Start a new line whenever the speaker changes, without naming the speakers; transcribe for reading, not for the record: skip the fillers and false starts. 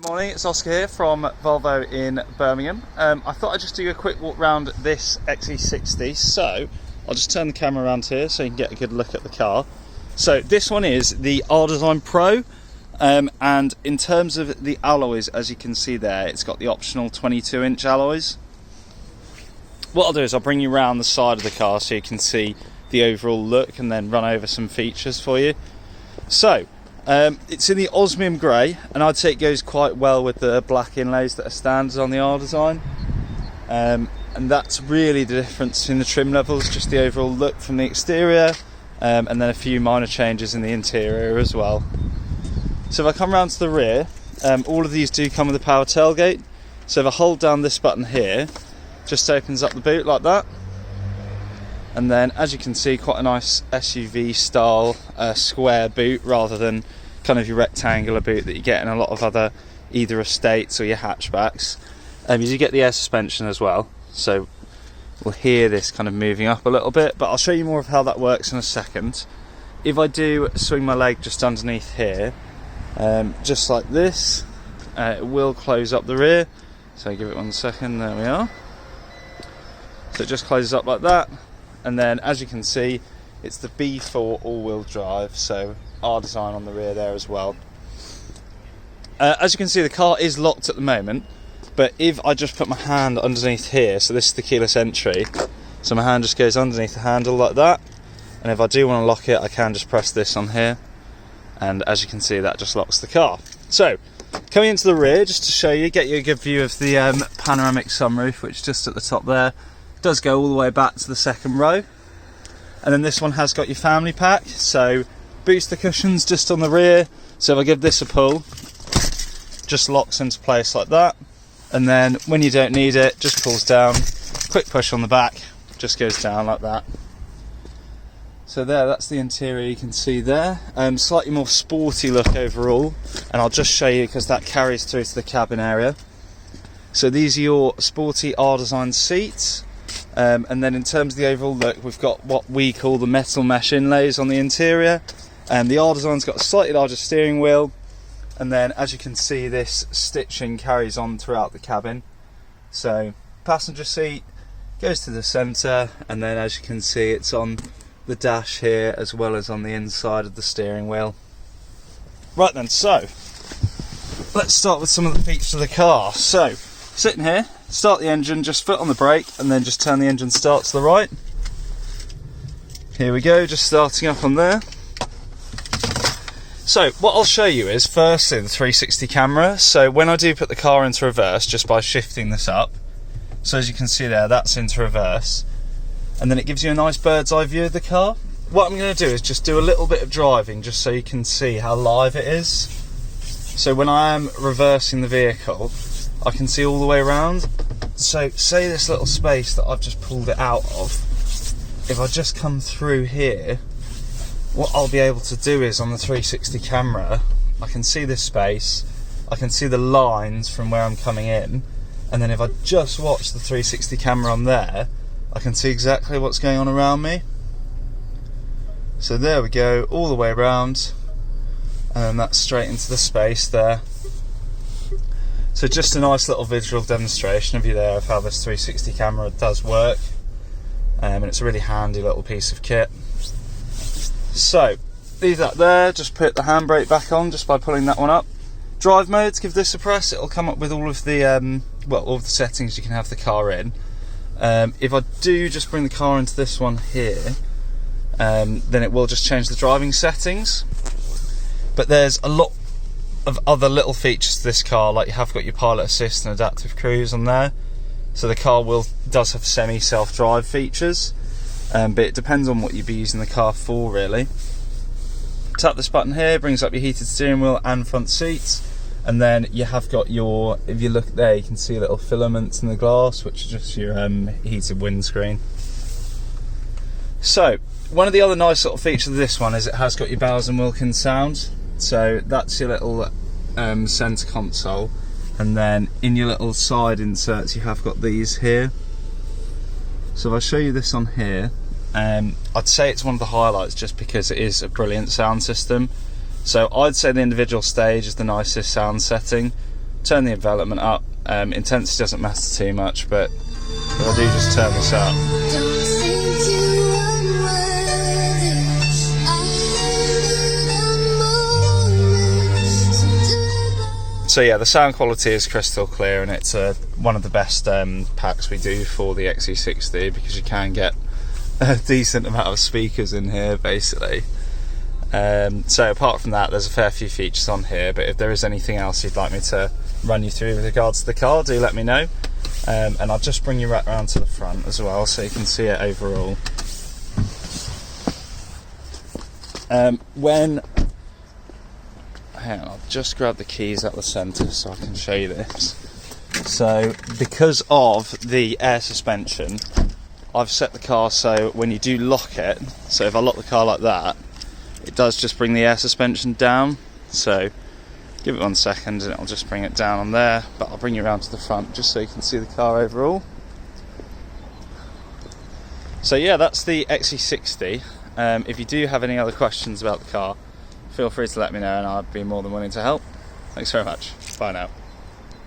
Morning, it's Oscar here from Volvo in Birmingham. I thought I'd just do a quick walk around this XC60. So I'll just turn the camera around here so you can get a good look at the car. So this one is the R-Design Pro, and in terms of the alloys, as you can see there, it's got the optional 22-inch alloys. What I'll do is I'll bring you around the side of the car so you can see the overall look and then run over some features for you. So it's in the osmium grey, and I'd say it goes quite well with the black inlays that are standard on the R-Design. And that's really the difference in the trim levels, just the overall look from the exterior, and then a few minor changes in the interior as well. So if I come round to the rear, all of these do come with a power tailgate. So if I hold down this button here, just opens up the boot like that. And then, as you can see, quite a nice SUV style square boot rather than kind of your rectangular boot that you get in a lot of other either estates or your hatchbacks. You do get the air suspension as well, so we'll hear this kind of moving up a little bit, but I'll show you more of how that works in a second. If I do swing my leg just underneath here, just like this, it will close up the rear. So give it 1 second, there we are. So it just closes up like that. And then, as you can see, it's the B4 all-wheel drive, so R-Design on the rear there as well. As you can see, the car is locked at the moment, but if I just put my hand underneath here, so this is the keyless entry, so my hand just goes underneath the handle like that, and if I do want to lock it, I can just press this on here, and as you can see, that just locks the car. So, coming into the rear, just to show you, get you a good view of the panoramic sunroof, which is just at the top there. Does go all the way back to the second row, and then this one has got your family pack, so booster cushions just on the rear, so if I give this a pull, just locks into place like that, and then when you don't need it, just pulls down, quick push on the back, just goes down like that. So there, that's the interior you can see there. Slightly more sporty look overall, and I'll just show you because that carries through to the cabin area. So these are your sporty R-Design seats. And then in terms of the overall look, we've got what we call the metal mesh inlays on the interior. The R-Design's got a slightly larger steering wheel, and then as you can see, this stitching carries on throughout the cabin. So passenger seat goes to the centre, and then as you can see, it's on the dash here as well as on the inside of the steering wheel. Right then, so let's start with some of the features of the car. So sitting here, start the engine, just foot on the brake, and then just turn the engine start to the right. Here we go, just starting up on there. So what I'll show you is firstly the 360 camera. So when I do put the car into reverse, just by shifting this up, so as you can see there, that's into reverse, and then it gives you a nice bird's eye view of the car. What I'm going to do is just do a little bit of driving just so you can see how live it is. So when I am reversing the vehicle, I can see all the way around. So say this little space that I've just pulled it out of, if I just come through here, what I'll be able to do is on the 360 camera, I can see this space, I can see the lines from where I'm coming in, and then if I just watch the 360 camera on there, I can see exactly what's going on around me. So there we go, all the way around, and then that's straight into the space there. So just a nice little visual demonstration of you there of how this 360 camera does work, and it's a really handy little piece of kit. So leave that there, just put the handbrake back on just by pulling that one up. Drive modes, give this a press, it'll come up with all of the all of the settings you can have the car in. If I do just bring the car into this one here, then it will just change the driving settings. But there's a lot of other little features to this car, like you have got your pilot assist and adaptive cruise on there, so the car does have semi self-drive features, but it depends on what you'd be using the car for really. Tap this button here, brings up your heated steering wheel and front seats, and then you have got your, if you look there, you can see little filaments in the glass, which are just your heated windscreen. So one of the other nice little features of this one is it has got your Bowers & Wilkins sound. So that's your little centre console, and then in your little side inserts you have got these here. So if I show you this on here, I'd say it's one of the highlights just because it is a brilliant sound system. So I'd say the individual stage is the nicest sound setting, turn the envelopment up. Intensity doesn't matter too much, but if I do just turn this up, so yeah, the sound quality is crystal clear, and it's one of the best packs we do for the XC60, because you can get a decent amount of speakers in here basically. So apart from that, there's a fair few features on here, but if there is anything else you'd like me to run you through with regards to the car, do let me know. And I'll just bring you right around to the front as well, so you can see it overall. Hang on, I'll just grab the keys at the centre so I can show you this. So because of the air suspension, I've set the car so when you do lock it, so if I lock the car like that, it does just bring the air suspension down. So give it 1 second and it'll just bring it down on there, but I'll bring you around to the front just so you can see the car overall. So yeah, that's the XC60. If you do have any other questions about the car, feel free to let me know and I'd be more than willing to help. Thanks very much. Bye now.